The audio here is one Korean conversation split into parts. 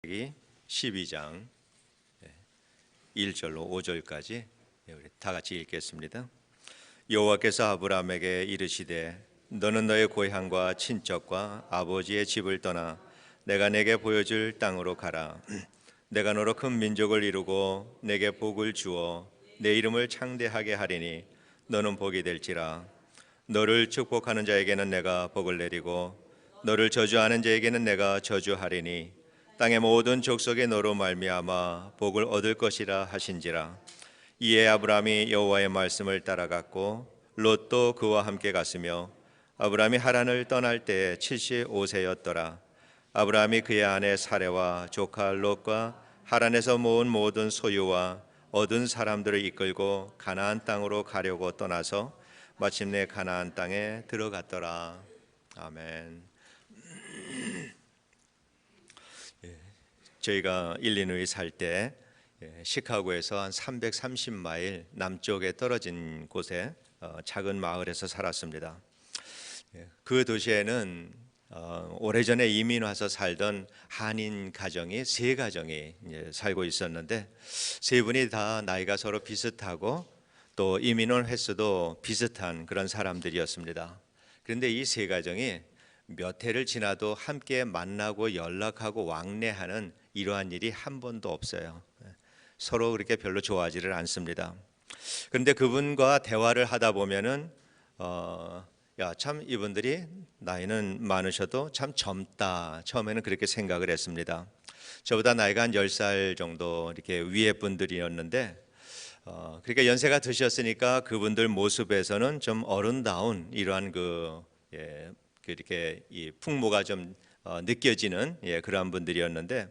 창세기 12장 1절로 5절까지 우리 다 같이 읽겠습니다. 여호와께서 아브라함에게 이르시되 너는 너의 고향과 친척과 아버지의 집을 떠나 내가 내게 보여줄 땅으로 가라. 내가 너로 큰 민족을 이루고 내게 복을 주어 내 이름을 창대하게 하리니 너는 복이 될지라. 너를 축복하는 자에게는 내가 복을 내리고 너를 저주하는 자에게는 내가 저주하리니 땅의 모든 족속이 너로 말미암아 복을 얻을 것이라 하신지라. 이에 아브라함이 여호와의 말씀을 따라갔고 롯도 그와 함께 갔으며 아브라함이 하란을 떠날 때 75세였더라. 아브라함이 그의 아내 사레와 조카 롯과 하란에서 모은 모든 소유와 얻은 사람들을 이끌고 가나안 땅으로 가려고 떠나서 마침내 가나안 땅에 들어갔더라. 아멘. 저희가 일리노이 살 때 시카고에서 한 330마일 남쪽에 떨어진 곳에 작은 마을에서 살았습니다. 그 도시에는 오래전에 이민 와서 살던 한인 가정이 세 가정이 살고 있었는데 세 분이 다 나이가 서로 비슷하고 또 이민 온 횟수도 비슷한 그런 사람들이었습니다. 그런데 이 세 가정이 몇 해를 지나도 함께 만나고 연락하고 왕래하는 이러한 일이 한 번도 없어요. 서로 그렇게 별로 좋아하지를 않습니다. 그런데 그분과 대화를 하다 보면은 참 이분들이 나이는 많으셔도 참 젊다. 처음에는 그렇게 생각을 했습니다. 저보다 나이가 한 10살 정도 이렇게 위에 분들이었는데 그러니까 연세가 드셨으니까 그분들 모습에서는 좀 어른다운 이러한 이렇게 이 풍모가 좀 느껴지는 그러한 분들이었는데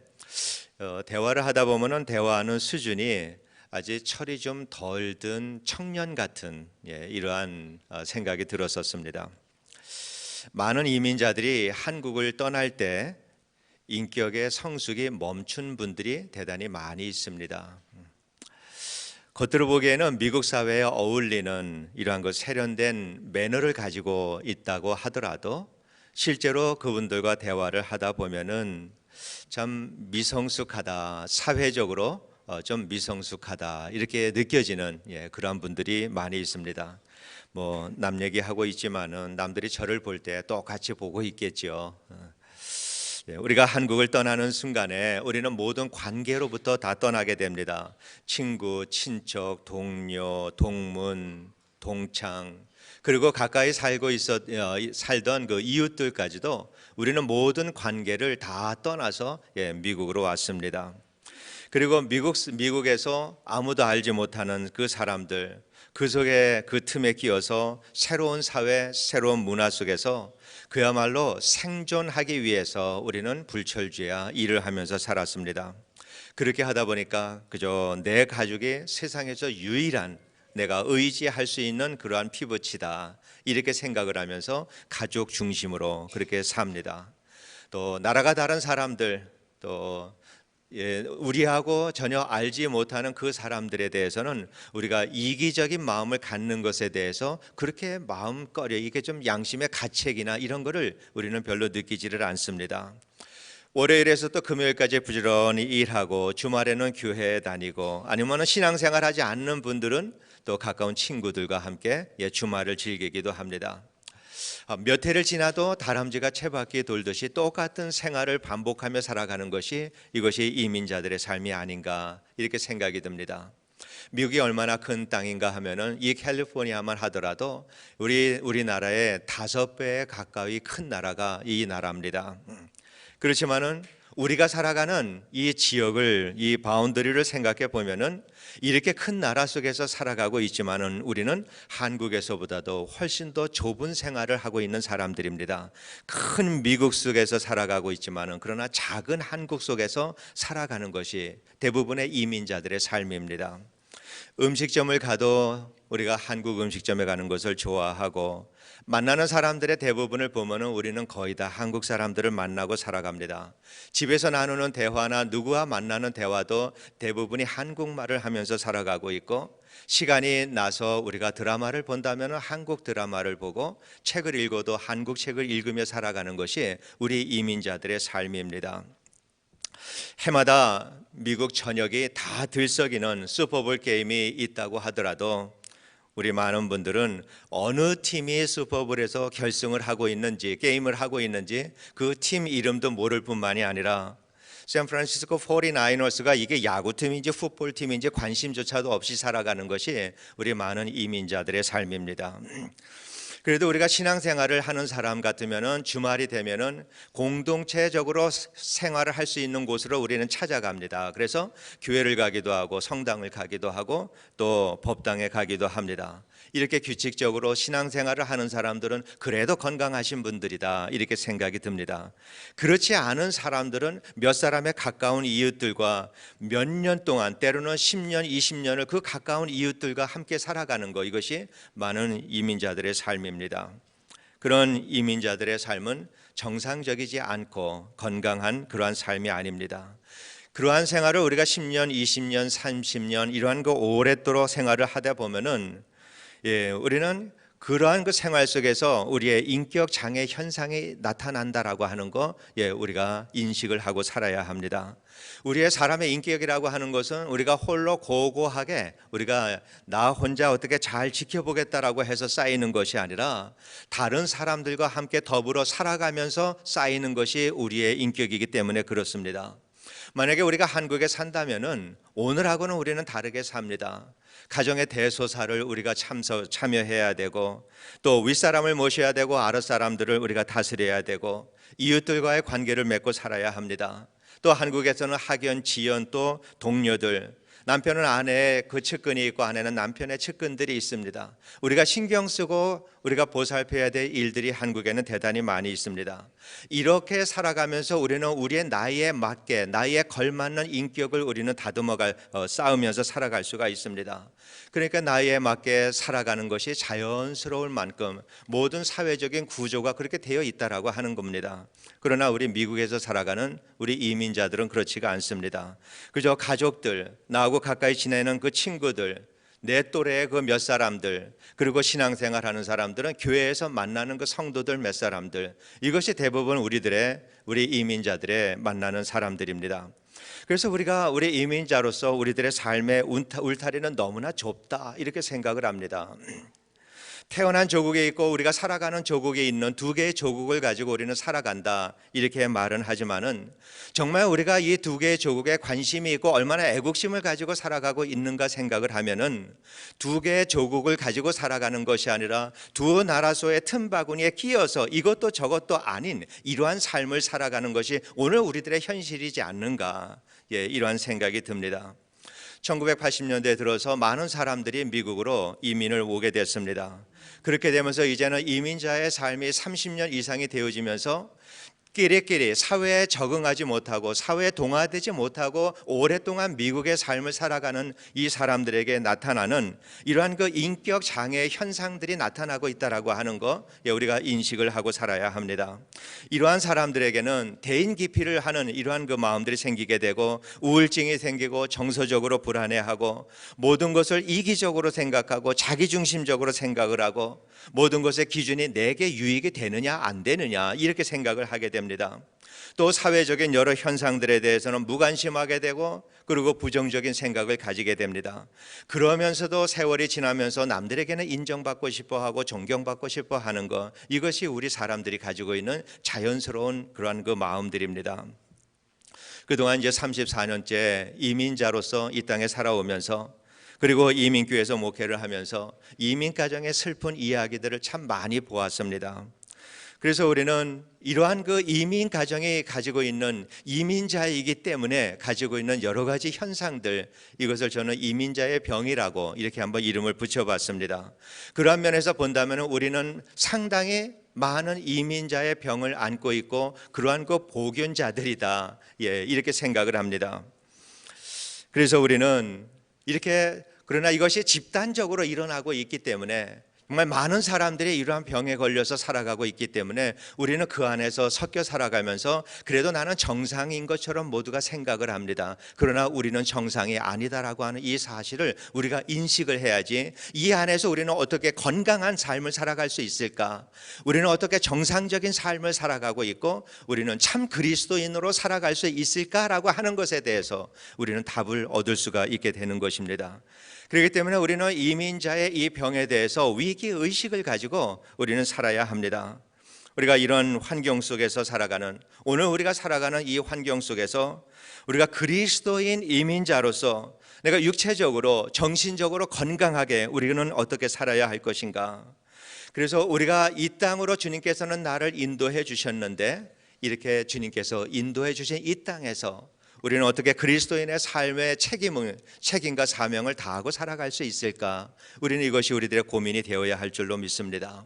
대화를 하다 보면은 대화하는 수준이 아직 철이 좀 덜 든 청년 같은 이러한 생각이 들었었습니다. 많은 이민자들이 한국을 떠날 때 인격의 성숙이 멈춘 분들이 대단히 많이 있습니다. 겉으로 보기에는 미국 사회에 어울리는 이러한 세련된 매너를 가지고 있다고 하더라도 실제로 그분들과 대화를 하다 보면은 참 미성숙하다, 사회적으로 좀 미성숙하다 이렇게 느껴지는 그런 분들이 많이 있습니다. 뭐 남 얘기하고 있지만은 남들이 저를 볼 때 똑같이 보고 있겠죠. 우리가 한국을 떠나는 순간에 우리는 모든 관계로부터 다 떠나게 됩니다. 친구, 친척, 동료, 동문, 동창, 그리고 가까이 살던 그 이웃들까지도 우리는 모든 관계를 다 떠나서 미국으로 왔습니다. 그리고 미국에서 아무도 알지 못하는 그 사람들, 그 속에 그 틈에 끼어서 새로운 사회, 새로운 문화 속에서 그야말로 생존하기 위해서 우리는 불철주야 일을 하면서 살았습니다. 그렇게 하다 보니까 그저 내 가족이 세상에서 유일한 내가 의지할 수 있는 그러한 피부치다 이렇게 생각을 하면서 가족 중심으로 그렇게 삽니다. 또 나라가 다른 사람들 또 우리하고 전혀 알지 못하는 그 사람들에 대해서는 우리가 이기적인 마음을 갖는 것에 대해서 그렇게 마음거려 이게 좀 양심의 가책이나 이런 거를 우리는 별로 느끼지를 않습니다. 월요일에서 또 금요일까지 부지런히 일하고 주말에는 교회에 다니고 아니면 신앙생활 하지 않는 분들은 또 가까운 친구들과 함께 주말을 즐기기도 합니다. 몇 해를 지나도 다람쥐가 채바퀴 돌듯이 똑같은 생활을 반복하며 살아가는 것이 이것이 이민자들의 삶이 아닌가 이렇게 생각이 듭니다. 미국이 얼마나 큰 땅인가 하면은 이 캘리포니아만 하더라도 우리나라의 5배에 가까이 큰 나라가 이 나라입니다. 그렇지만은 우리가 살아가는 이 지역을 이 바운더리를 생각해 보면은 이렇게 큰 나라 속에서 살아가고 있지만은 우리는 한국에서보다도 훨씬 더 좁은 생활을 하고 있는 사람들입니다. 큰 미국 속에서 살아가고 있지만은 그러나 작은 한국 속에서 살아가는 것이 대부분의 이민자들의 삶입니다. 음식점을 가도 우리가 한국 음식점에 가는 것을 좋아하고 만나는 사람들의 대부분을 보면은 우리는 거의 다 한국 사람들을 만나고 살아갑니다. 집에서 나누는 대화나 누구와 만나는 대화도 대부분이 한국말을 하면서 살아가고 있고 시간이 나서 우리가 드라마를 본다면 한국 드라마를 보고 책을 읽어도 한국 책을 읽으며 살아가는 것이 우리 이민자들의 삶입니다. 해마다 미국 전역이 다 들썩이는 슈퍼볼 게임이 있다고 하더라도 우리 많은 분들은 어느 팀이 슈퍼볼에서 결승을 하고 있는지, 게임을 하고 있는지 그 팀 이름도 모를 뿐만이 아니라 샌프란시스코 49ers가 이게 야구팀인지 풋볼팀인지 관심조차도 없이 살아가는 것이 우리 많은 이민자들의 삶입니다. 그래도 우리가 신앙생활을 하는 사람 같으면은 주말이 되면은 공동체적으로 생활을 할 수 있는 곳으로 우리는 찾아갑니다. 그래서 교회를 가기도 하고 성당을 가기도 하고 또 법당에 가기도 합니다. 이렇게 규칙적으로 신앙생활을 하는 사람들은 그래도 건강하신 분들이다 이렇게 생각이 듭니다. 그렇지 않은 사람들은 몇 사람의 가까운 이웃들과 몇 년 동안 때로는 10년, 20년을 그 가까운 이웃들과 함께 살아가는 것, 이것이 많은 이민자들의 삶입니다. 그런 이민자들의 삶은 정상적이지 않고 건강한 그러한 삶이 아닙니다. 그러한 생활을 우리가 10년, 20년, 30년 이러한 그 오랫도록 생활을 하다 보면은 우리는 그러한 그 생활 속에서 우리의 인격 장애 현상이 나타난다라고 하는 거 우리가 인식을 하고 살아야 합니다. 우리의 사람의 인격이라고 하는 것은 우리가 홀로 고고하게 우리가 나 혼자 어떻게 잘 지켜보겠다라고 해서 쌓이는 것이 아니라 다른 사람들과 함께 더불어 살아가면서 쌓이는 것이 우리의 인격이기 때문에 그렇습니다. 만약에 우리가 한국에 산다면은 오늘하고는 우리는 다르게 삽니다. 가정의 대소사를 우리가 참여해야 되고 또 윗사람을 모셔야 되고 아랫사람들을 우리가 다스려야 되고 이웃들과의 관계를 맺고 살아야 합니다. 또 한국에서는 학연, 지연, 또 동료들, 남편은 아내의 그 측근이 있고 아내는 남편의 측근들이 있습니다. 우리가 신경 쓰고 우리가 보살펴야 될 일들이 한국에는 대단히 많이 있습니다. 이렇게 살아가면서 우리는 우리의 나이에 맞게 나이에 걸맞는 인격을 우리는 쌓으면서 살아갈 수가 있습니다. 그러니까 나이에 맞게 살아가는 것이 자연스러울 만큼 모든 사회적인 구조가 그렇게 되어 있다라고 하는 겁니다. 그러나 우리 미국에서 살아가는 우리 이민자들은 그렇지가 않습니다. 그저 가족들, 나하고 가까이 지내는 그 친구들, 내 또래의 그 몇 사람들, 그리고 신앙생활 하는 사람들은 교회에서 만나는 그 성도들 몇 사람들, 이것이 대부분 우리 이민자들의 만나는 사람들입니다. 그래서 우리 이민자로서 우리들의 삶의 울타리는 너무나 좁다 이렇게 생각을 합니다. 태어난 조국에 있고 우리가 살아가는 조국에 있는 두 개의 조국을 가지고 우리는 살아간다 이렇게 말은 하지만은 정말 우리가 이 두 개의 조국에 관심이 있고 얼마나 애국심을 가지고 살아가고 있는가 생각을 하면은 두 개의 조국을 가지고 살아가는 것이 아니라 두 나라 소의 틈바구니에 끼어서 이것도 저것도 아닌 이러한 삶을 살아가는 것이 오늘 우리들의 현실이지 않는가 이러한 생각이 듭니다. 1980년대에 들어서 많은 사람들이 미국으로 이민을 오게 됐습니다. 그렇게 되면서 이제는 이민자의 삶이 30년 이상이 되어지면서 끼리끼리 사회에 적응하지 못하고 사회에 동화되지 못하고 오랫동안 미국의 삶을 살아가는 이 사람들에게 나타나는 이러한 그 인격 장애 현상들이 나타나고 있다라고 하는 거 우리가 인식을 하고 살아야 합니다. 이러한 사람들에게는 대인 기피를 하는 이러한 그 마음들이 생기게 되고 우울증이 생기고 정서적으로 불안해하고 모든 것을 이기적으로 생각하고 자기중심적으로 생각을 하고 모든 것의 기준이 내게 유익이 되느냐 안 되느냐 이렇게 생각을 하게 됩니다. 또 사회적인 여러 현상들에 대해서는 무관심하게 되고 그리고 부정적인 생각을 가지게 됩니다. 그러면서도 세월이 지나면서 남들에게는 인정받고 싶어하고 존경받고 싶어하는 것, 이것이 우리 사람들이 가지고 있는 자연스러운 그러한 그 마음들입니다. 그동안 이제 34년째 이민자로서 이 땅에 살아오면서 그리고 이민교회에서 목회를 하면서 이민가정의 슬픈 이야기들을 참 많이 보았습니다. 그래서 우리는 이러한 그 이민 가정이 가지고 있는 이민자이기 때문에 가지고 있는 여러 가지 현상들, 이것을 저는 이민자의 병이라고 이렇게 한번 이름을 붙여봤습니다. 그러한 면에서 본다면 우리는 상당히 많은 이민자의 병을 안고 있고 그러한 그 보균자들이다 이렇게 생각을 합니다. 그래서 우리는 그러나 이것이 집단적으로 일어나고 있기 때문에 정말 많은 사람들이 이러한 병에 걸려서 살아가고 있기 때문에 우리는 그 안에서 섞여 살아가면서 그래도 나는 정상인 것처럼 모두가 생각을 합니다. 그러나 우리는 정상이 아니다라고 하는 이 사실을 우리가 인식을 해야지 이 안에서 우리는 어떻게 건강한 삶을 살아갈 수 있을까? 우리는 어떻게 정상적인 삶을 살아가고 있고 우리는 참 그리스도인으로 살아갈 수 있을까라고 하는 것에 대해서 우리는 답을 얻을 수가 있게 되는 것입니다. 그렇기 때문에 우리는 이민자의 이 병에 대해서 위기의식을 가지고 우리는 살아야 합니다. 우리가 이런 환경 속에서 살아가는, 오늘 우리가 살아가는 이 환경 속에서 우리가 그리스도인 이민자로서 내가 육체적으로 정신적으로 건강하게 우리는 어떻게 살아야 할 것인가. 그래서 우리가 이 땅으로 주님께서는 나를 인도해 주셨는데 이렇게 주님께서 인도해 주신 이 땅에서 우리는 어떻게 그리스도인의 삶의 책임과 사명을 다하고 살아갈 수 있을까? 우리는 이것이 우리들의 고민이 되어야 할 줄로 믿습니다.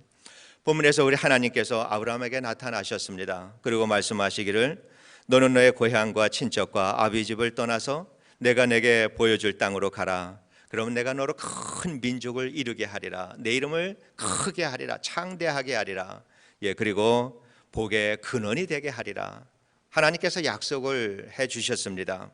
본문에서 우리 하나님께서 아브라함에게 나타나셨습니다. 그리고 말씀하시기를 너는 너의 고향과 친척과 아비 집을 떠나서 내가 내게 보여줄 땅으로 가라. 그러면 내가 너로 큰 민족을 이루게 하리라. 내 이름을 크게 하리라. 창대하게 하리라. 그리고 복의 근원이 되게 하리라. 하나님께서 약속을 해 주셨습니다.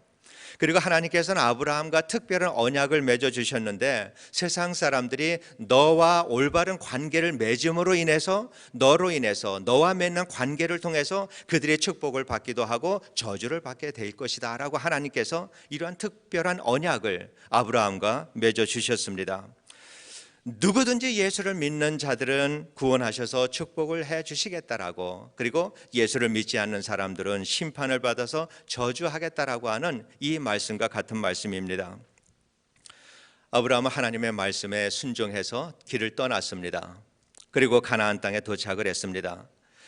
그리고 하나님께서는 아브라함과 특별한 언약을 맺어 주셨는데 세상 사람들이 너와 올바른 관계를 맺음으로 인해서 너로 인해서 너와 맺는 관계를 통해서 그들의 축복을 받기도 하고 저주를 받게 될 것이다 라고 하나님께서 이러한 특별한 언약을 아브라함과 맺어 주셨습니다. 누구든지 예수를 믿는 자들은 구원하셔서 축복을 해 주시겠다라고, 그리고 예수를 믿지 않는 사람들은 심판을 받아서 저주하겠다라고 하는 이 말씀과 같은 말씀입니다. 아브라함은 하나님의 말씀에 순종해서 길을 떠났습니다. 그리고 가나안 땅에 도착을 했습니다.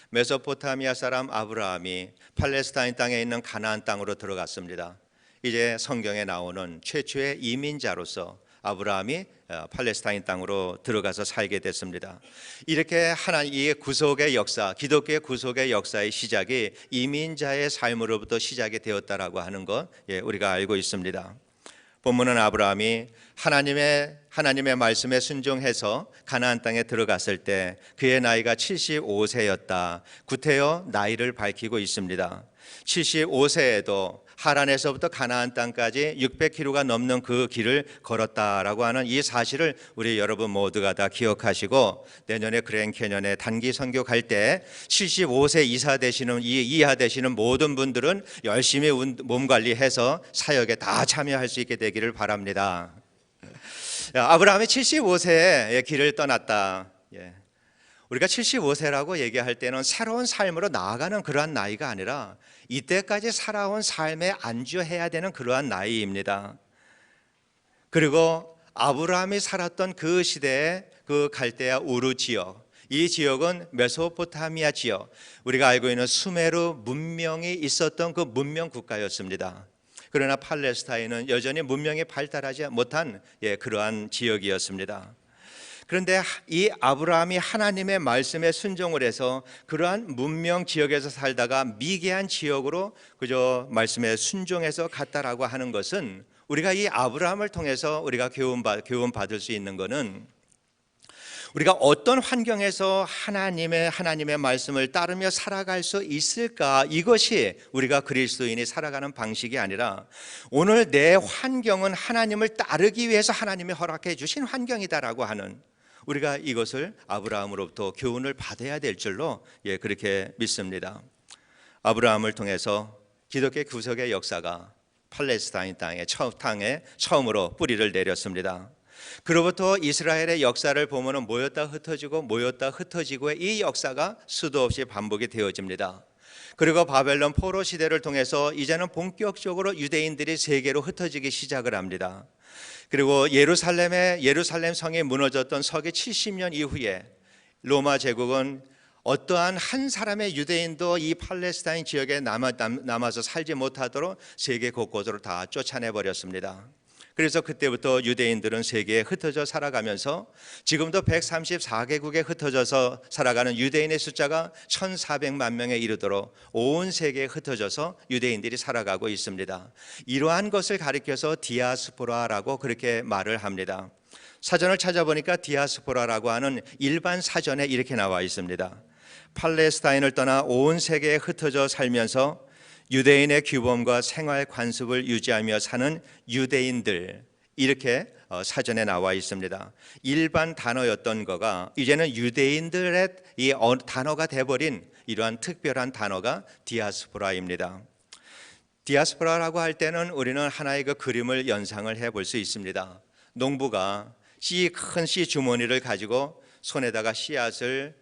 메소포타미아 사람 아브라함이 팔레스타인 땅에 있는 가나안 땅으로 들어갔습니다. 이제 성경에 나오는 최초의 이민자로서 아브라함이 팔레스타인 땅으로 들어가서 살게 됐습니다. 이렇게 하나님의 구속의 역사, 기독교의 구속의 역사의 시작이 이민자의 삶으로부터 시작이 되었다라고 하는 것 우리가 알고 있습니다. 본문은 아브라함이 하나님의 말씀에 순종해서 가나안 땅에 들어갔을 때 그의 나이가 75세였다. 구태여 나이를 밝히고 있습니다. 75세에도 하란에서부터 가나안 땅까지 600km가 넘는 그 길을 걸었다라고 하는 이 사실을 우리 여러분 모두가 다 기억하시고 내년에 그랜 캐년에 단기 선교 갈 때 75세 이하 되시는 모든 분들은 열심히 몸 관리해서 사역에 다 참여할 수 있게 되기를 바랍니다. 아브라함이 75세에 길을 떠났다. 우리가 75세라고 얘기할 때는 새로운 삶으로 나아가는 그러한 나이가 아니라 이때까지 살아온 삶에 안주해야 되는 그러한 나이입니다. 그리고 아브라함이 살았던 그 시대의 그 갈대아 우르 지역, 이 지역은 메소포타미아 지역, 우리가 알고 있는 수메르 문명이 있었던 그 문명 국가였습니다. 그러나 팔레스타인은 여전히 문명이 발달하지 못한 그러한 지역이었습니다. 그런데 이 아브라함이 하나님의 말씀에 순종을 해서 그러한 문명 지역에서 살다가 미개한 지역으로 그저 말씀에 순종해서 갔다라고 하는 것은 우리가 이 아브라함을 통해서 우리가 교훈받을 수 있는 것은 우리가 어떤 환경에서 하나님의 말씀을 따르며 살아갈 수 있을까, 이것이 우리가 그리스도인이 살아가는 방식이 아니라 오늘 내 환경은 하나님을 따르기 위해서 하나님이 허락해 주신 환경이다라고 하는, 우리가 이것을 아브라함으로부터 교훈을 받아야 될 줄로 그렇게 믿습니다. 아브라함을 통해서 기독교 구속의 역사가 팔레스타인 땅에 처음으로 뿌리를 내렸습니다. 그로부터 이스라엘의 역사를 보면 모였다 흩어지고의 이 역사가 수도 없이 반복이 되어집니다. 그리고 바벨론 포로 시대를 통해서 이제는 본격적으로 유대인들이 세계로 흩어지기 시작을 합니다. 그리고 예루살렘 성이 무너졌던 서기 70년 이후에 로마 제국은 어떠한 한 사람의 유대인도 이 팔레스타인 지역에 남아서 살지 못하도록 세계 곳곳으로 다 쫓아내버렸습니다. 그래서 그때부터 유대인들은 세계에 흩어져 살아가면서 지금도 134개국에 흩어져서 살아가는 유대인의 숫자가 1,400만 명에 이르도록 온 세계에 흩어져서 유대인들이 살아가고 있습니다. 이러한 것을 가리켜서 디아스포라라고 그렇게 말을 합니다. 사전을 찾아보니까 디아스포라라고 하는 일반 사전에 이렇게 나와 있습니다. 팔레스타인을 떠나 온 세계에 흩어져 살면서 유대인의 규범과 생활 관습을 유지하며 사는 유대인들, 이렇게 사전에 나와 있습니다. 일반 단어였던 거가 이제는 유대인들의 이 단어가 돼버린 이러한 특별한 단어가 디아스포라입니다. 디아스포라라고 할 때는 우리는 하나의 그 그림을 연상을 해볼 수 있습니다. 농부가 큰 씨 주머니를 가지고 손에다가 씨앗을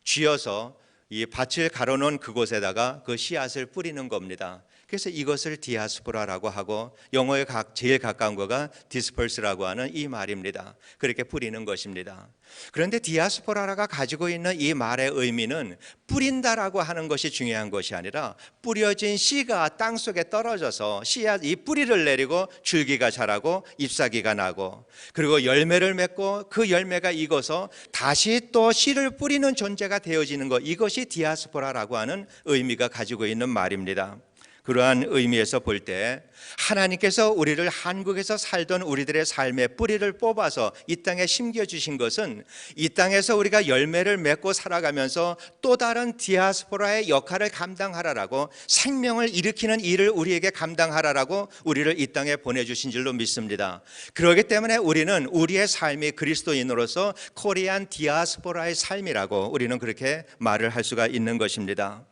쥐어서 이 밭을 가로놓은 그곳에다가 그 씨앗을 뿌리는 겁니다. 그래서 이것을 디아스포라라고 하고 영어에 제일 가까운 거가 디스퍼스라고 하는 이 말입니다. 그렇게 뿌리는 것입니다. 그런데 디아스포라가 가지고 있는 이 말의 의미는 뿌린다라고 하는 것이 중요한 것이 아니라 뿌려진 씨가 땅속에 떨어져서 씨앗 이 뿌리를 내리고 줄기가 자라고 잎사귀가 나고 그리고 열매를 맺고 그 열매가 익어서 다시 또 씨를 뿌리는 존재가 되어지는 것, 이것이 디아스포라라고 하는 의미가 가지고 있는 말입니다. 그러한 의미에서 볼 때 하나님께서 우리를 한국에서 살던 우리들의 삶의 뿌리를 뽑아서 이 땅에 심겨주신 것은 이 땅에서 우리가 열매를 맺고 살아가면서 또 다른 디아스포라의 역할을 감당하라라고, 생명을 일으키는 일을 우리에게 감당하라라고 우리를 이 땅에 보내주신 줄로 믿습니다. 그렇기 때문에 우리는 우리의 삶이 그리스도인으로서 코리안 디아스포라의 삶이라고 우리는 그렇게 말을 할 수가 있는 것입니다.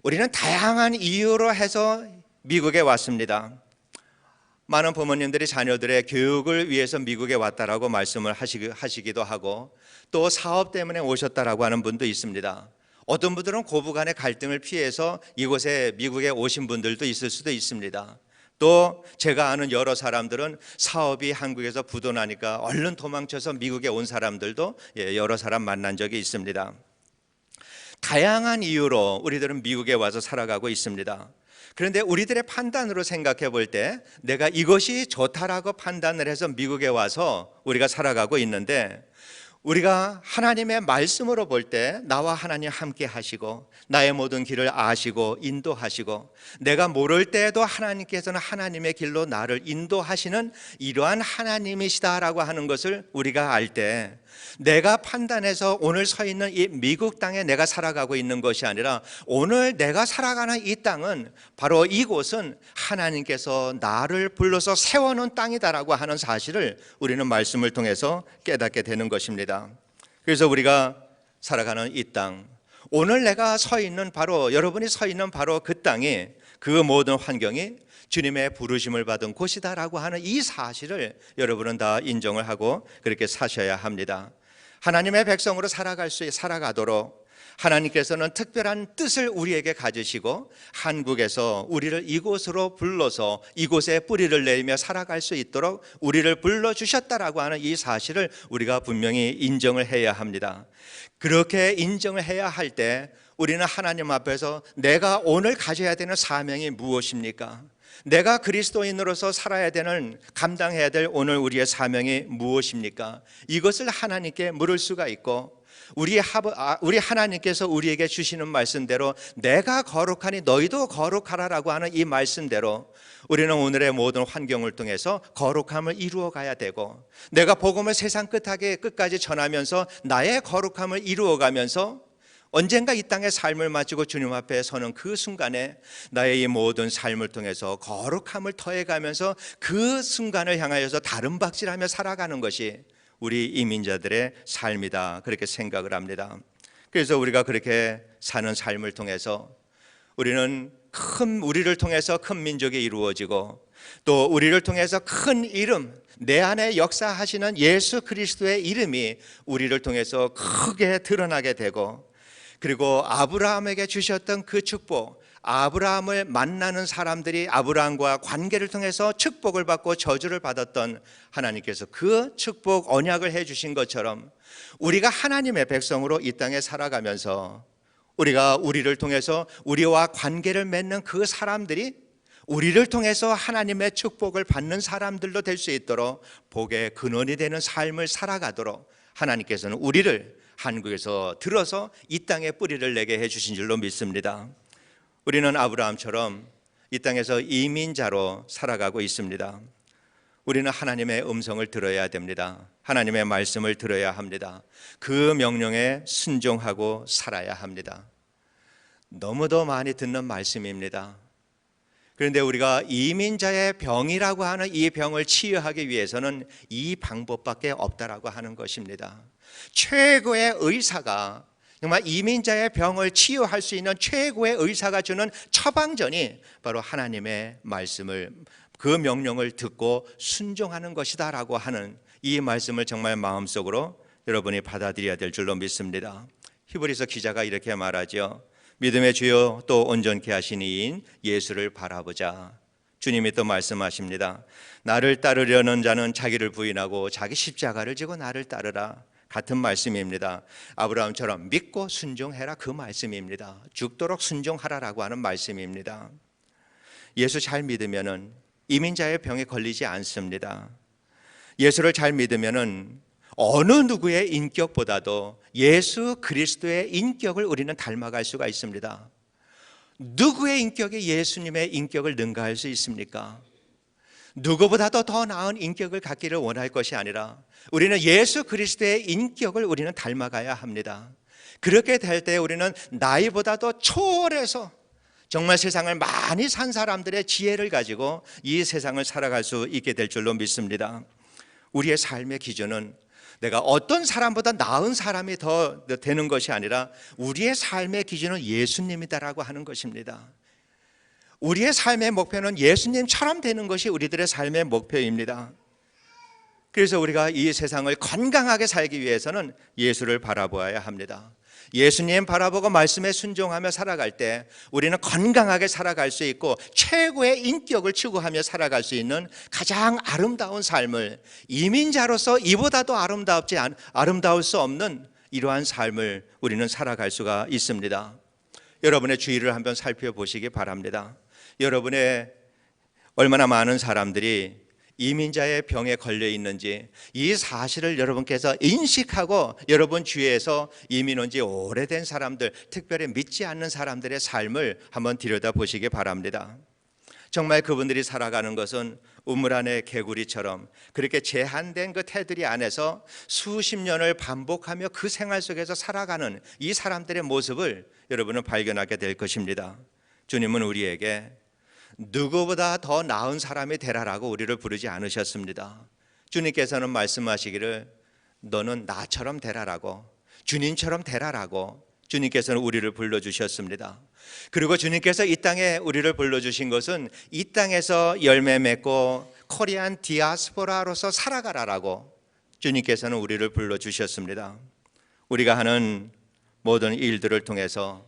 우리는 다양한 이유로 해서 미국에 왔습니다. 많은 부모님들이 자녀들의 교육을 위해서 미국에 왔다라고 말씀을 하시기도 하고, 또 사업 때문에 오셨다라고 하는 분도 있습니다. 어떤 분들은 고부간의 갈등을 피해서 이곳에 미국에 오신 분들도 있을 수도 있습니다. 또 제가 아는 여러 사람들은 사업이 한국에서 부도나니까 얼른 도망쳐서 미국에 온 사람들도 여러 사람 만난 적이 있습니다. 다양한 이유로 우리들은 미국에 와서 살아가고 있습니다. 그런데 우리들의 판단으로 생각해 볼 때 내가 이것이 좋다라고 판단을 해서 미국에 와서 우리가 살아가고 있는데, 우리가 하나님의 말씀으로 볼 때 나와 하나님 함께 하시고 나의 모든 길을 아시고 인도하시고 내가 모를 때에도 하나님께서는 하나님의 길로 나를 인도하시는 이러한 하나님이시다라고 하는 것을 우리가 알 때, 내가 판단해서 오늘 서 있는 이 미국 땅에 내가 살아가고 있는 것이 아니라 오늘 내가 살아가는 이 땅은 바로 이곳은 하나님께서 나를 불러서 세워놓은 땅이다라고 하는 사실을 우리는 말씀을 통해서 깨닫게 되는 것입니다. 그래서 우리가 살아가는 이 땅, 오늘 내가 서 있는 바로 여러분이 서 있는 바로 그 땅이, 그 모든 환경이 주님의 부르심을 받은 곳이다라고 하는 이 사실을 여러분은 다 인정을 하고 그렇게 사셔야 합니다. 하나님의 백성으로 살아가도록 하나님께서는 특별한 뜻을 우리에게 가지시고 한국에서 우리를 이곳으로 불러서 이곳에 뿌리를 내리며 살아갈 수 있도록 우리를 불러주셨다라고 하는 이 사실을 우리가 분명히 인정을 해야 합니다. 그렇게 인정을 해야 할 때 우리는 하나님 앞에서 내가 오늘 가져야 되는 사명이 무엇입니까? 내가 그리스도인으로서 살아야 되는, 감당해야 될 오늘 우리의 사명이 무엇입니까? 이것을 하나님께 물을 수가 있고, 우리 하나님께서 우리에게 주시는 말씀대로 내가 거룩하니 너희도 거룩하라라고 하는 이 말씀대로 우리는 오늘의 모든 환경을 통해서 거룩함을 이루어 가야 되고, 내가 복음을 세상 끝까지 전하면서 나의 거룩함을 이루어 가면서 언젠가 이 땅의 삶을 마치고 주님 앞에 서는 그 순간에 나의 이 모든 삶을 통해서 거룩함을 더해가면서 그 순간을 향하여서 다른 박질하며 살아가는 것이 우리 이민자들의 삶이다, 그렇게 생각을 합니다. 그래서 우리가 그렇게 사는 삶을 통해서 우리를 통해서 큰 민족이 이루어지고, 또 우리를 통해서 큰 이름, 내 안에 역사하시는 예수 그리스도의 이름이 우리를 통해서 크게 드러나게 되고, 그리고 아브라함에게 주셨던 그 축복, 아브라함을 만나는 사람들이 아브라함과 관계를 통해서 축복을 받고 저주를 받았던 하나님께서 그 축복 언약을 해주신 것처럼 우리가 하나님의 백성으로 이 땅에 살아가면서 우리를 통해서 우리와 관계를 맺는 그 사람들이 우리를 통해서 하나님의 축복을 받는 사람들로 될 수 있도록 복의 근원이 되는 삶을 살아가도록 하나님께서는 우리를 한국에서 들어서 이 땅에 뿌리를 내게 해주신 줄로 믿습니다. 우리는 아브라함처럼 이 땅에서 이민자로 살아가고 있습니다. 우리는 하나님의 음성을 들어야 됩니다. 하나님의 말씀을 들어야 합니다. 그 명령에 순종하고 살아야 합니다. 너무도 많이 듣는 말씀입니다. 그런데 우리가 이민자의 병이라고 하는 이 병을 치유하기 위해서는 이 방법밖에 없다라고 하는 것입니다. 최고의 의사가, 정말 이민자의 병을 치유할 수 있는 최고의 의사가 주는 처방전이 바로 하나님의 말씀을, 그 명령을 듣고 순종하는 것이다라고 하는 이 말씀을 정말 마음속으로 여러분이 받아들여야 될 줄로 믿습니다. 히브리서 기자가 이렇게 말하죠. 믿음의 주요 또 온전케 하신 이인 예수를 바라보자. 주님이 또 말씀하십니다. 나를 따르려는 자는 자기를 부인하고 자기 십자가를 지고 나를 따르라. 같은 말씀입니다. 아브라함처럼 믿고 순종해라, 그 말씀입니다. 죽도록 순종하라라고 하는 말씀입니다. 예수 잘 믿으면은 이민자의 병에 걸리지 않습니다. 예수를 잘 믿으면은 어느 누구의 인격보다도 예수 그리스도의 인격을 우리는 닮아갈 수가 있습니다. 누구의 인격이 예수님의 인격을 능가할 수 있습니까? 누구보다도 더 나은 인격을 갖기를 원할 것이 아니라 우리는 예수 그리스도의 인격을 우리는 닮아가야 합니다. 그렇게 될 때 우리는 나이보다도 초월해서 정말 세상을 많이 산 사람들의 지혜를 가지고 이 세상을 살아갈 수 있게 될 줄로 믿습니다. 우리의 삶의 기준은 내가 어떤 사람보다 나은 사람이 더 되는 것이 아니라 우리의 삶의 기준은 예수님이다라고 하는 것입니다. 우리의 삶의 목표는 예수님처럼 되는 것이 우리들의 삶의 목표입니다. 그래서 우리가 이 세상을 건강하게 살기 위해서는 예수를 바라보아야 합니다. 예수님 바라보고 말씀에 순종하며 살아갈 때 우리는 건강하게 살아갈 수 있고 최고의 인격을 추구하며 살아갈 수 있는 가장 아름다운 삶을, 이민자로서 이보다도 아름다울 수 없는 이러한 삶을 우리는 살아갈 수가 있습니다. 여러분의 주위를 한번 살펴보시기 바랍니다. 여러분의 얼마나 많은 사람들이 이민자의 병에 걸려 있는지 이 사실을 여러분께서 인식하고 여러분 주위에서 이민 온 지 오래된 사람들, 특별히 믿지 않는 사람들의 삶을 한번 들여다보시기 바랍니다. 정말 그분들이 살아가는 것은 우물 안의 개구리처럼 그렇게 제한된 그 테두리 안에서 수십 년을 반복하며 그 생활 속에서 살아가는 이 사람들의 모습을 여러분은 발견하게 될 것입니다. 주님은 우리에게 누구보다 더 나은 사람이 되라라고 우리를 부르지 않으셨습니다. 주님께서는 말씀하시기를 너는 나처럼 되라라고, 주님처럼 되라라고 주님께서는 우리를 불러주셨습니다. 그리고 주님께서 이 땅에 우리를 불러주신 것은 이 땅에서 열매 맺고 코리안 디아스포라로서 살아가라라고 주님께서는 우리를 불러주셨습니다. 우리가 하는 모든 일들을 통해서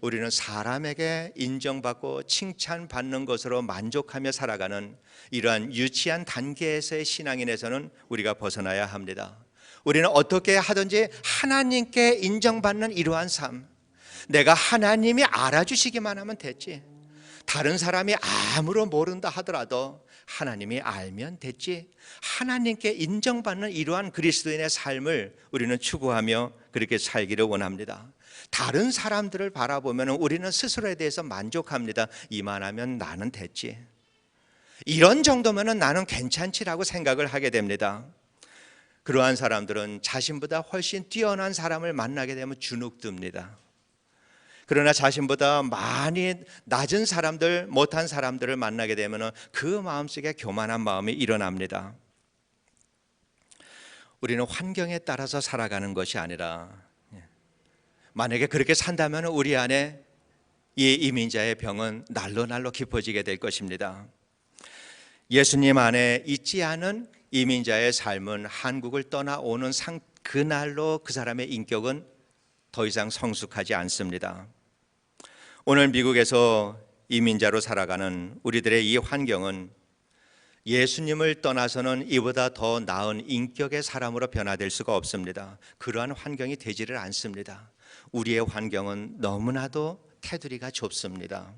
우리는 사람에게 인정받고 칭찬받는 것으로 만족하며 살아가는 이러한 유치한 단계에서의 신앙인에서는 우리가 벗어나야 합니다. 우리는 어떻게 하든지 하나님께 인정받는 이러한 삶, 내가 하나님이 알아주시기만 하면 됐지, 다른 사람이 아무런 모른다 하더라도 하나님이 알면 됐지, 하나님께 인정받는 이러한 그리스도인의 삶을 우리는 추구하며 그렇게 살기를 원합니다. 다른 사람들을 바라보면 우리는 스스로에 대해서 만족합니다. 이만하면 나는 됐지, 이런 정도면 나는 괜찮지라고 생각을 하게 됩니다. 그러한 사람들은 자신보다 훨씬 뛰어난 사람을 만나게 되면 주눅듭니다. 그러나 자신보다 많이 낮은 사람들, 못한 사람들을 만나게 되면 그 마음속에 교만한 마음이 일어납니다. 우리는 환경에 따라서 살아가는 것이 아니라, 만약에 그렇게 산다면 우리 안에 이 이민자의 병은 날로 깊어지게 될 것입니다. 예수님 안에 있지 않은 이민자의 삶은 한국을 떠나오는 그날로 그 사람의 인격은 더 이상 성숙하지 않습니다. 오늘 미국에서 이민자로 살아가는 우리들의 이 환경은 예수님을 떠나서는 이보다 더 나은 인격의 사람으로 변화될 수가 없습니다. 그러한 환경이 되지를 않습니다. 우리의 환경은 너무나도 테두리가 좁습니다.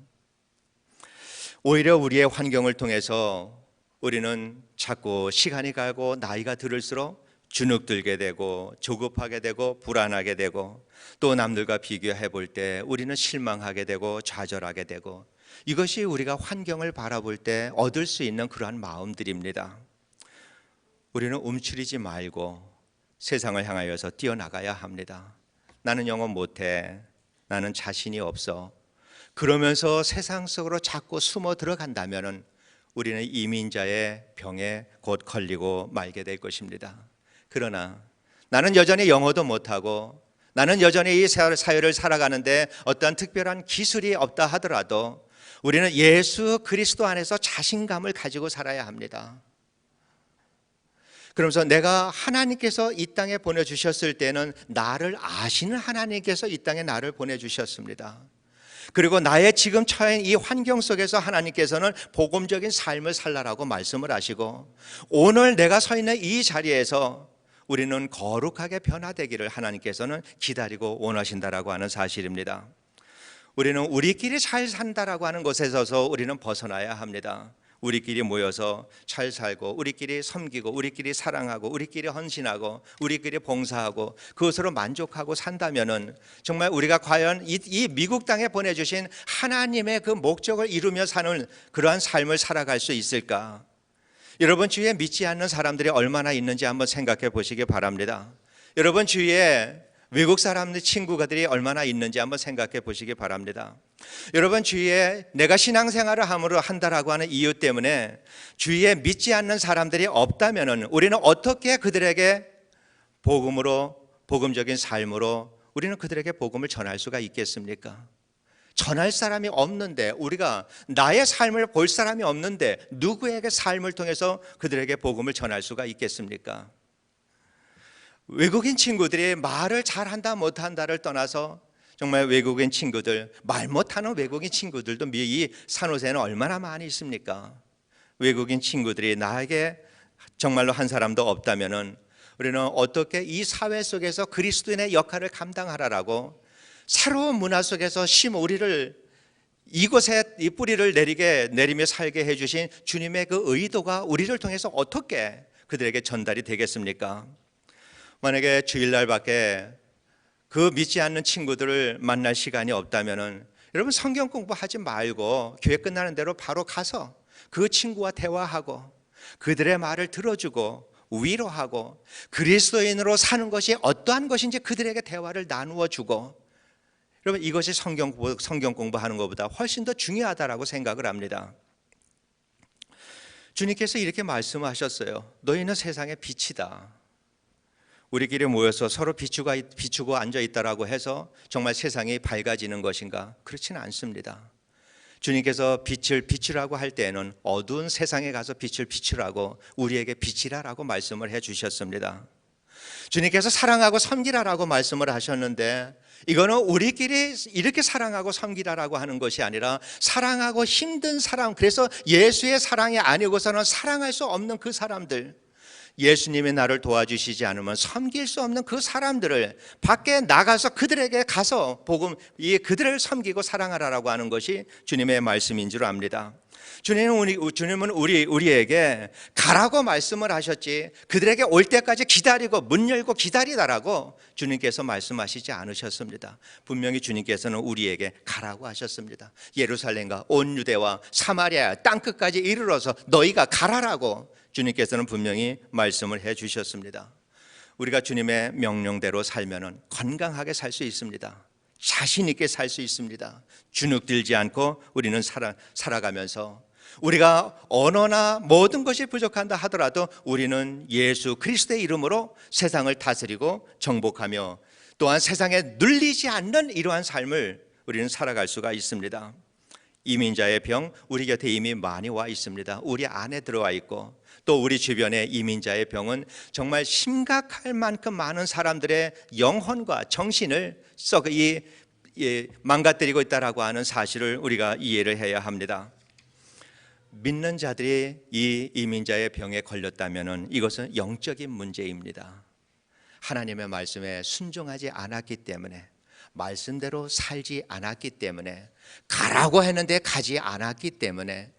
오히려 우리의 환경을 통해서 우리는 자꾸 시간이 가고 나이가 들을수록 주눅들게 되고 조급하게 되고 불안하게 되고 또 남들과 비교해 볼 때 우리는 실망하게 되고 좌절하게 되고, 이것이 우리가 환경을 바라볼 때 얻을 수 있는 그러한 마음들입니다. 우리는 움츠리지 말고 세상을 향하여서 뛰어나가야 합니다. 나는 영어 못해. 나는 자신이 없어. 그러면서 세상 속으로 자꾸 숨어 들어간다면 우리는 이민자의 병에 곧 걸리고 말게 될 것입니다. 그러나 나는 여전히 영어도 못하고 나는 여전히 이 사회를 살아가는데 어떠한 특별한 기술이 없다 하더라도 우리는 예수 그리스도 안에서 자신감을 가지고 살아야 합니다. 그러면서 내가 하나님께서 이 땅에 보내주셨을 때는 나를 아시는 하나님께서 이 땅에 나를 보내주셨습니다. 그리고 나의 지금 처한 이 환경 속에서 하나님께서는 복음적인 삶을 살라라고 말씀을 하시고 오늘 내가 서 있는 이 자리에서 우리는 거룩하게 변화되기를 하나님께서는 기다리고 원하신다라고 하는 사실입니다. 우리는 우리끼리 잘 산다라고 하는 것에서 우리는 벗어나야 합니다. 우리끼리 모여서 잘 살고 우리끼리 섬기고 우리끼리 사랑하고 우리끼리 헌신하고 우리끼리 봉사하고 그것으로 만족하고 산다면은 정말 우리가 과연 이 미국 땅에 보내주신 하나님의 그 목적을 이루며 사는 그러한 삶을 살아갈 수 있을까? 여러분 주위에 믿지 않는 사람들이 얼마나 있는지 한번 생각해 보시기 바랍니다. 여러분 주위에 외국 사람들 친구들이 얼마나 있는지 한번 생각해 보시기 바랍니다. 여러분 주위에 내가 신앙생활을 한다라고 하는 이유 때문에 주위에 믿지 않는 사람들이 없다면 우리는 어떻게 그들에게 복음적인 삶으로 우리는 그들에게 복음을 전할 수가 있겠습니까? 전할 사람이 없는데 우리가 나의 삶을 볼 사람이 없는데 누구에게 삶을 통해서 그들에게 복음을 전할 수가 있겠습니까? 외국인 친구들이 말을 잘한다 못한다를 떠나서 정말 외국인 친구들, 말 못하는 외국인 친구들도 이 산호세는 얼마나 많이 있습니까? 외국인 친구들이 나에게 정말로 한 사람도 없다면은 우리는 어떻게 이 사회 속에서 그리스도인의 역할을 감당하라라고 새로운 문화 속에서 우리를 이곳에 이 뿌리를 내리며 살게 해주신 주님의 그 의도가 우리를 통해서 어떻게 그들에게 전달이 되겠습니까? 만약에 주일날밖에 그 믿지 않는 친구들을 만날 시간이 없다면은 여러분 성경 공부하지 말고 교회 끝나는 대로 바로 가서 그 친구와 대화하고 그들의 말을 들어주고 위로하고 그리스도인으로 사는 것이 어떠한 것인지 그들에게 대화를 나누어 주고 여러분 이것이 성경 공부하는 것보다 훨씬 더 중요하다라고 생각을 합니다. 주님께서 이렇게 말씀하셨어요. 너희는 세상의 빛이다. 우리끼리 모여서 서로 비추고 앉아있다라고 해서 정말 세상이 밝아지는 것인가? 그렇지는 않습니다. 주님께서 빛을 비추라고 할 때에는 어두운 세상에 가서 빛을 비추라고 우리에게 빛이라라고 말씀을 해주셨습니다. 주님께서 사랑하고 섬기라라고 말씀을 하셨는데 이거는 우리끼리 이렇게 사랑하고 섬기라라고 하는 것이 아니라 사랑하고 힘든 사람, 그래서 예수의 사랑이 아니고서는 사랑할 수 없는 그 사람들, 예수님이 나를 도와주시지 않으면 섬길 수 없는 그 사람들을 밖에 나가서 그들에게 가서 그들을 섬기고 사랑하라라고 하는 것이 주님의 말씀인 줄 압니다. 주님은 우리에게 가라고 말씀을 하셨지 그들에게 올 때까지 기다리고 문 열고 기다리다라고 주님께서 말씀하시지 않으셨습니다. 분명히 주님께서는 우리에게 가라고 하셨습니다. 예루살렘과 온 유대와 사마리아 땅끝까지 이르러서 너희가 가라라고 주님께서는 분명히 말씀을 해 주셨습니다. 우리가 주님의 명령대로 살면은 건강하게 살 수 있습니다. 자신 있게 살 수 있습니다. 주눅 들지 않고 우리는 살아가면서 우리가 언어나 모든 것이 부족한다 하더라도 우리는 예수 그리스도의 이름으로 세상을 다스리고 정복하며 또한 세상에 눌리지 않는 이러한 삶을 우리는 살아갈 수가 있습니다. 이민자의 병 우리 곁에 이미 많이 와 있습니다. 우리 안에 들어와 있고 또 우리 주변의 이민자의 병은 정말 심각할 만큼 많은 사람들의 영혼과 정신을 망가뜨리고 있다라고 하는 사실을 우리가 이해를 해야 합니다. 믿는 자들이 이 이민자의 병에 걸렸다면 이것은 영적인 문제입니다. 하나님의 말씀에 순종하지 않았기 때문에, 말씀대로 살지 않았기 때문에, 가라고 했는데 가지 않았기 때문에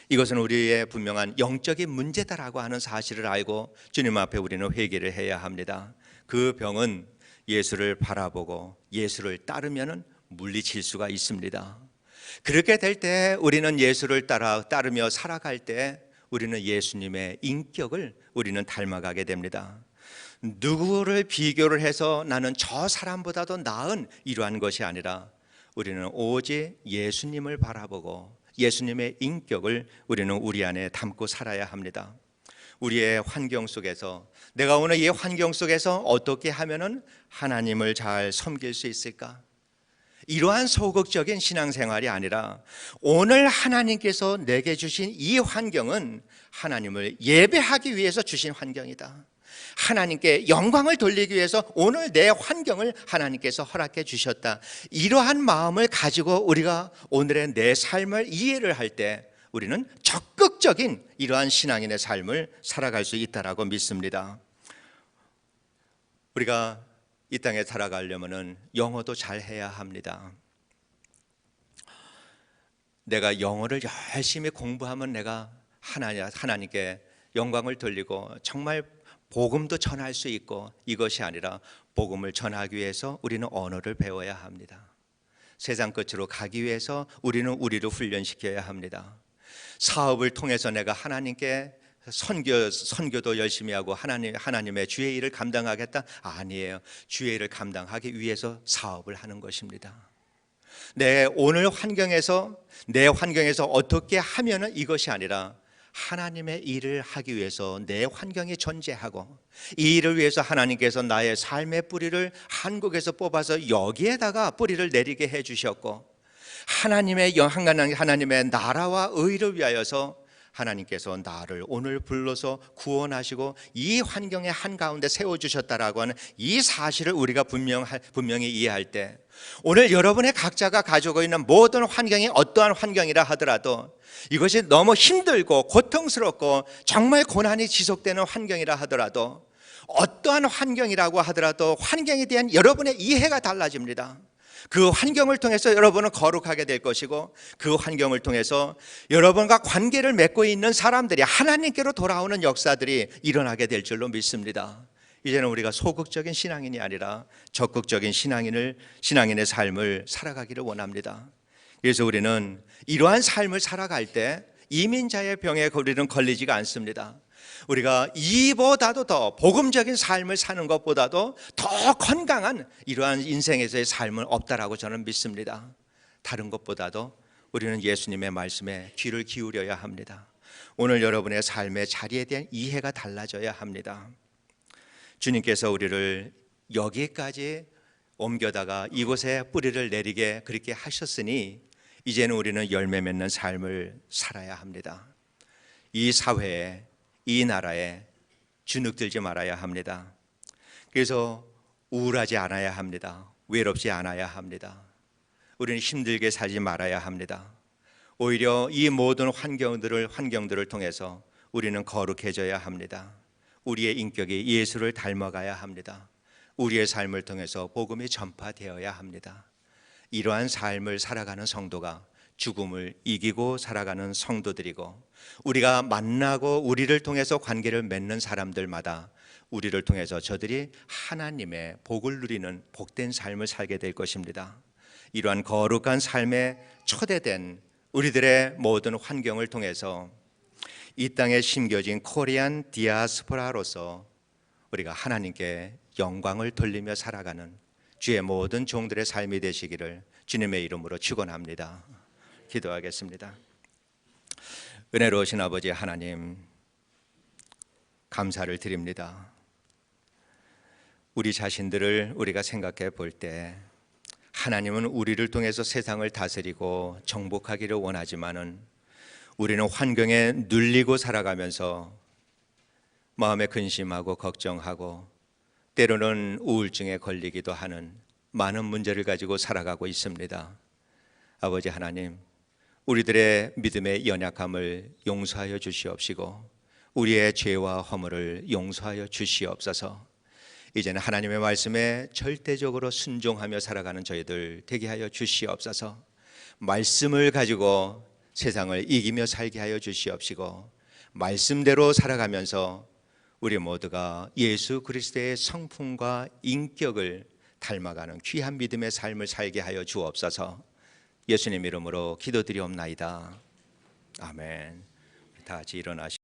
이것은 우리의 분명한 영적인 문제다라고 하는 사실을 알고 주님 앞에 우리는 회개를 해야 합니다. 그 병은 예수를 바라보고 예수를 따르면 물리칠 수가 있습니다. 그렇게 될 때 우리는 예수를 따르며 살아갈 때 우리는 예수님의 인격을 우리는 닮아가게 됩니다. 누구를 비교를 해서 나는 저 사람보다도 나은 이러한 것이 아니라 우리는 오직 예수님을 바라보고 예수님의 인격을 우리는 우리 안에 담고 살아야 합니다. 우리의 환경 속에서 내가 오늘 이 환경 속에서 어떻게 하면은 하나님을 잘 섬길 수 있을까? 이러한 소극적인 신앙생활이 아니라 오늘 하나님께서 내게 주신 이 환경은 하나님을 예배하기 위해서 주신 환경이다. 하나님께 영광을 돌리기 위해서 오늘 내 환경을 하나님께서 허락해 주셨다. 이러한 마음을 가지고 우리가 오늘의 내 삶을 이해를 할 때 우리는 적극적인 이러한 신앙인의 삶을 살아갈 수 있다라고 믿습니다. 우리가 이 땅에 살아가려면 영어도 잘 해야 합니다. 내가 영어를 열심히 공부하면 내가 하나님께 영광을 돌리고 정말 복음도 전할 수 있고, 이것이 아니라 복음을 전하기 위해서 우리는 언어를 배워야 합니다. 세상 끝으로 가기 위해서 우리는 우리를 훈련시켜야 합니다. 사업을 통해서 내가 하나님께 선교도 열심히 하고 하나님의 주의 일을 감당하겠다? 아니에요. 주의 일을 감당하기 위해서 사업을 하는 것입니다. 내 환경에서 어떻게 하면은 이것이 아니라 하나님의 일을 하기 위해서 내 환경이 존재하고, 이 일을 위해서 하나님께서 나의 삶의 뿌리를 한국에서 뽑아서 여기에다가 뿌리를 내리게 해주셨고, 하나님의 나라와 의를 위하여서 하나님께서 나를 오늘 불러서 구원하시고 이 환경의 한가운데 세워주셨다라고 하는 이 사실을 우리가 분명히 이해할 때, 오늘 여러분의 각자가 가지고 있는 모든 환경이 어떠한 환경이라 하더라도, 이것이 너무 힘들고 고통스럽고 정말 고난이 지속되는 환경이라 하더라도, 어떠한 환경이라고 하더라도 환경에 대한 여러분의 이해가 달라집니다. 그 환경을 통해서 여러분은 거룩하게 될 것이고, 그 환경을 통해서 여러분과 관계를 맺고 있는 사람들이 하나님께로 돌아오는 역사들이 일어나게 될 줄로 믿습니다. 이제는 우리가 소극적인 신앙인이 아니라 적극적인 신앙인의 삶을 살아가기를 원합니다. 그래서 우리는 이러한 삶을 살아갈 때 이민자의 병에 우리는 걸리지가 않습니다. 우리가 이보다도 더 복음적인 삶을 사는 것보다도 더 건강한 이러한 인생에서의 삶은 없다라고 저는 믿습니다. 다른 것보다도 우리는 예수님의 말씀에 귀를 기울여야 합니다. 오늘 여러분의 삶의 자리에 대한 이해가 달라져야 합니다. 주님께서 우리를 여기까지 옮겨다가 이곳에 뿌리를 내리게 그렇게 하셨으니 이제는 우리는 열매 맺는 삶을 살아야 합니다. 이 사회에, 이 나라에 주눅들지 말아야 합니다. 그래서 우울하지 않아야 합니다. 외롭지 않아야 합니다. 우리는 힘들게 살지 말아야 합니다. 오히려 이 모든 환경들을 통해서 우리는 거룩해져야 합니다. 우리의 인격이 예수를 닮아가야 합니다. 우리의 삶을 통해서 복음이 전파되어야 합니다. 이러한 삶을 살아가는 성도가 죽음을 이기고 살아가는 성도들이고, 우리가 만나고 우리를 통해서 관계를 맺는 사람들마다 우리를 통해서 저들이 하나님의 복을 누리는 복된 삶을 살게 될 것입니다. 이러한 거룩한 삶에 초대된 우리들의 모든 환경을 통해서 이 땅에 심겨진 코리안 디아스포라로서 우리가 하나님께 영광을 돌리며 살아가는 주의 모든 종들의 삶이 되시기를 주님의 이름으로 축원합니다. 기도하겠습니다. 은혜로우신 아버지 하나님, 감사를 드립니다. 우리 자신들을 우리가 생각해 볼 때 하나님은 우리를 통해서 세상을 다스리고 정복하기를 원하지만은 우리는 환경에 눌리고 살아가면서 마음에 근심하고 걱정하고 때로는 우울증에 걸리기도 하는 많은 문제를 가지고 살아가고 있습니다. 아버지 하나님, 우리들의 믿음의 연약함을 용서하여 주시옵시고 우리의 죄와 허물을 용서하여 주시옵소서. 이제는 하나님의 말씀에 절대적으로 순종하며 살아가는 저희들 되게 하여 주시옵소서. 말씀을 가지고 세상을 이기며 살게 하여 주시옵시고, 말씀대로 살아가면서 우리 모두가 예수 그리스도의 성품과 인격을 닮아가는 귀한 믿음의 삶을 살게 하여 주옵소서. 예수님 이름으로 기도드리옵나이다. 아멘. 다 같이 일어나시고